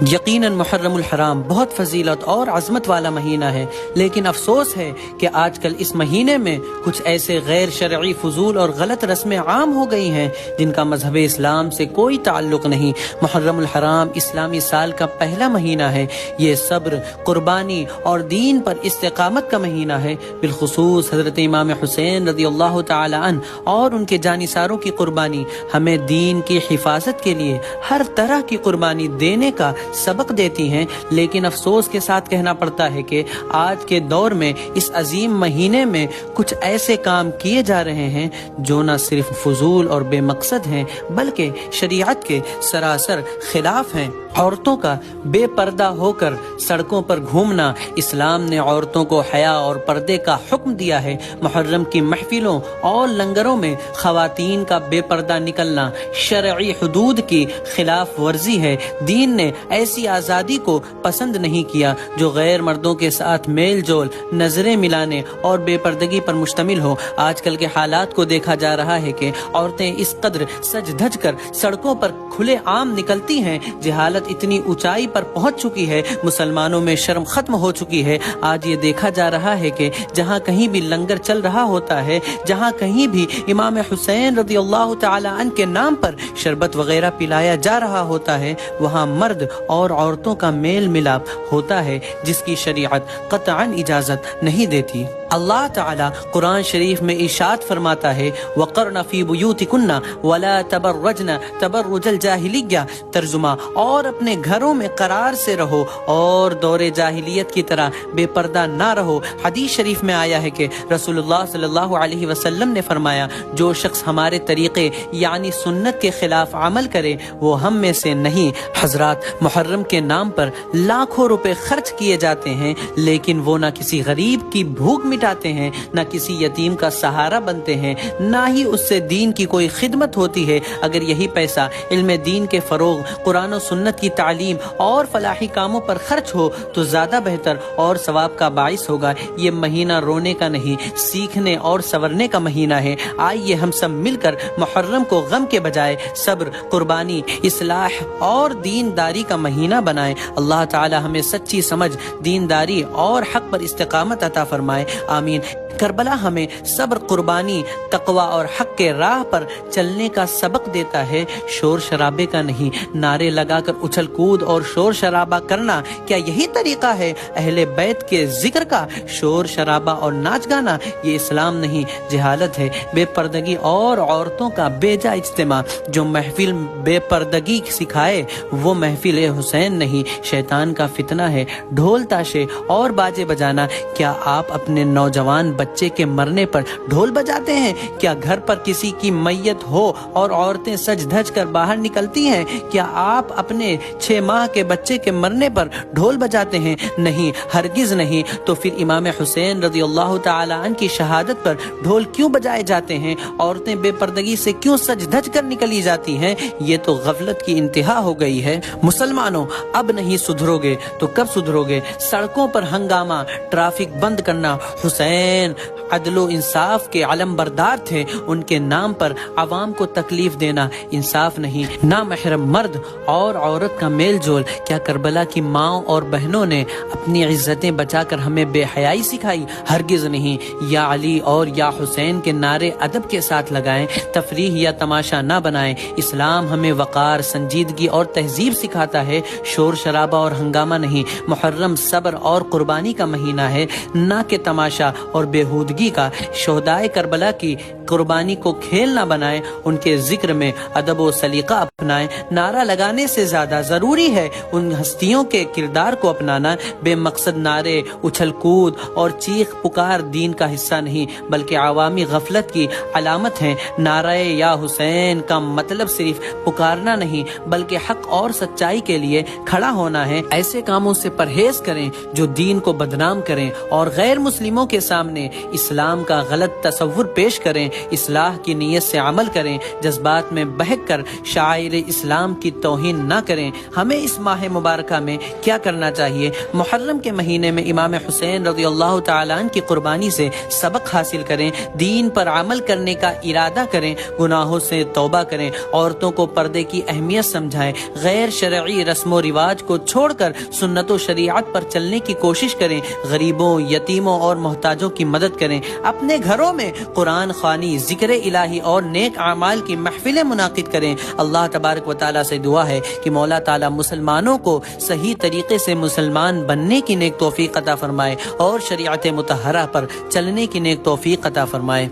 یقیناً محرم الحرام بہت فضیلت اور عظمت والا مہینہ ہے، لیکن افسوس ہے کہ آج کل اس مہینے میں کچھ ایسے غیر شرعی فضول اور غلط رسمیں عام ہو گئی ہیں جن کا مذہب اسلام سے کوئی تعلق نہیں۔ محرم الحرام اسلامی سال کا پہلا مہینہ ہے۔ یہ صبر، قربانی اور دین پر استقامت کا مہینہ ہے۔ بالخصوص حضرت امام حسین رضی اللہ تعالی عنہ اور ان کے جانثاروں کی قربانی ہمیں دین کی حفاظت کے لیے ہر طرح کی قربانی دینے کا سبق دیتی ہیں، لیکن افسوس کے ساتھ کہنا پڑتا ہے کہ آج کے دور میں اس عظیم مہینے میں کچھ ایسے کام کیے جا رہے ہیں جو نہ صرف فضول اور بے مقصد ہیں بلکہ شریعت کے سراسر خلاف ہیں۔ عورتوں کا بے پردہ ہو کر سڑکوں پر گھومنا، اسلام نے عورتوں کو حیا اور پردے کا حکم دیا ہے۔ محرم کی محفلوں اور لنگروں میں خواتین کا بے پردہ نکلنا شرعی حدود کی خلاف ورزی ہے۔ دین نے ایسی آزادی کو پسند نہیں کیا جو غیر مردوں کے ساتھ میل جول، نظریں ملانے اور بے پردگی پر مشتمل ہو۔ آج کل کے حالات کو دیکھا جا رہا ہے کہ عورتیں اس قدر سج دھج کر سڑکوں پر کھلے عام نکلتی ہیں، جہالت اتنی اونچائی پر پہنچ چکی ہے، مسلمانوں میں شرم ختم ہو چکی ہے۔ آج یہ دیکھا جا رہا ہے کہ جہاں کہیں بھی لنگر چل رہا ہوتا ہے، جہاں کہیں بھی امام حسین رضی اللہ تعالی عنہ کے نام پر شربت وغیرہ پلایا جا رہا ہوتا ہے، وہاں مرد اور عورتوں کا میل ملاپ ہوتا ہے جس کی شریعت قطعاً اجازت نہیں دیتی۔ اللہ تعالی قرآن شریف میں ارشاد فرماتا ہے وَقَرْنَ فِي بُيُوتِكُنَّ وَلَا تَبَرَّجْنَ تَبَرُّجَ الْجَاهِلِيَّةِ ترجمہ، اور اپنے گھروں میں قرار سے رہو اور دور جاہلیت کی طرح بے پردہ نہ رہو۔ حدیث شریف میں آیا ہے کہ رسول اللہ صلی اللہ علیہ وسلم نے فرمایا جو شخص ہمارے طریقے یعنی سنت کے خلاف عمل کرے وہ ہم میں سے نہیں۔ حضرات، محرم کے نام پر لاکھوں روپے خرچ کیے جاتے ہیں لیکن وہ نہ کسی غریب کی بھوک مٹاتے ہیں، نہ کسی یتیم کا سہارا بنتے ہیں، نہ ہی اس سے دین کی کوئی خدمت ہوتی ہے۔ اگر یہی پیسہ علم دین کے فروغ، قرآن و سنت کی تعلیم اور فلاحی کاموں پر خرچ ہو تو زیادہ بہتر اور ثواب کا باعث ہوگا۔ یہ مہینہ رونے کا نہیں، سیکھنے اور سنورنے کا مہینہ ہے۔ آئیے ہم سب مل کر محرم کو غم کے بجائے صبر، قربانی، اصلاح اور دینداری کا مہینہ بنائیں۔ اللہ تعالی ہمیں سچی سمجھ، دینداری اور حق پر استقامت عطا فرمائے، آمین۔ کربلا ہمیں صبر، قربانی، تقوی اور حق کے راہ پر چلنے کا سبق دیتا ہے، شور شرابے کا نہیں۔ نعرے لگا کر اچھل کود اور شور شرابہ کرنا، کیا یہی طریقہ ہے اہل بیت کے ذکر کا؟ شور شرابہ اور ناچ گانا یہ اسلام نہیں، جہالت ہے۔ بے پردگی اور عورتوں کا بے جا اجتماع، جو محفل بے پردگی سکھائے وہ محفل حسین نہیں، شیطان کا فتنہ ہے۔ ڈھول تاشے اور باجے بجانا، کیا آپ اپنے نوجوان بچے کے مرنے پر ڈھول بجاتے ہیں؟ کیا گھر پر کسی کی میت ہو اور عورتیں سج دھج کر باہر نکلتی ہیں؟ کیا آپ اپنے 6 ماہ کے بچے کے مرنے پر ڈھول بجاتے ہیں؟ نہیں، ہرگز نہیں۔ تو پھر امام حسین رضی اللہ تعالی عنہ کی شہادت پر ڈھول کیوں بجائے جاتے ہیں؟ عورتیں بے پردگی سے کیوں سج دھج کر نکلی جاتی ہیں؟ یہ تو غفلت کی انتہا ہو گئی ہے۔ مسلمانوں، اب نہیں سدھرو گے تو کب سدھرو گے؟ سڑکوں پر ہنگامہ، ٹریفک بند کرنا، حسین عدل و انصاف کے علم بردار تھے، ان کے نام پر عوام کو تکلیف دینا انصاف نہیں۔ نامحرم مرد اور عورت کا میل جول، کیا کربلا کی ماں اور بہنوں نے اپنی عزتیں بچا کر ہمیں بے حیائی سکھائی؟ ہرگز نہیں۔ یا علی اور یا حسین کے نعرے ادب کے ساتھ لگائیں، تفریح یا تماشا نہ بنائیں۔ اسلام ہمیں وقار، سنجیدگی اور تہذیب سکھاتا ہے، شور شرابہ اور ہنگامہ نہیں۔ محرم صبر اور قربانی کا مہینہ ہے، نہ کہ تماشا اور بےہودگی کا۔ شہدائے کربلا کی قربانی کو کھیل نہ بنائیں، ان کے ذکر میں ادب و سلیقہ اپنائیں۔ نعرہ لگانے سے زیادہ ضروری ہے ان ہستیوں کے کردار کو اپنانا۔ بے مقصد نعرے، اچھل کود اور چیخ پکار دین کا حصہ نہیں بلکہ عوامی غفلت کی علامت ہیں۔ نعرہ یا حسین کا مطلب صرف پکارنا نہیں بلکہ حق اور سچائی کے لیے کھڑا ہونا ہے۔ ایسے کاموں سے پرہیز کریں جو دین کو بدنام کریں اور غیر مسلموں کے سامنے اسلام کا غلط تصور پیش کریں، اصلاح کی نیت سے عمل کریں، جذبات میں بہک کر شاعر اسلام کی توہین نہ کریں۔ ہمیں اس ماہ مبارکہ میں کیا کرنا چاہیے؟ محرم کے مہینے میں امام حسین رضی اللہ تعالیٰ عنہ کی قربانی سے سبق حاصل کریں، دین پر عمل کرنے کا ارادہ کریں، گناہوں سے توبہ کریں، عورتوں کو پردے کی اہمیت سمجھائیں، غیر شرعی رسم و رواج کو چھوڑ کر سنت و شریعت پر چلنے کی کوشش کریں، غریبوں، یتیموں اور محتاجوں کی مدد کریں، اپنے گھروں میں قرآن خوانی، ذکر الہی اور نیک اعمال کی محفلیں منعقد کریں۔ اللہ تبارک و تعالیٰ سے دعا ہے کہ مولا تعالیٰ مسلمانوں کو صحیح طریقے سے مسلمان بننے کی نیک توفیق عطا فرمائے اور شریعت مطہرہ پر چلنے کی نیک توفیق عطا فرمائے۔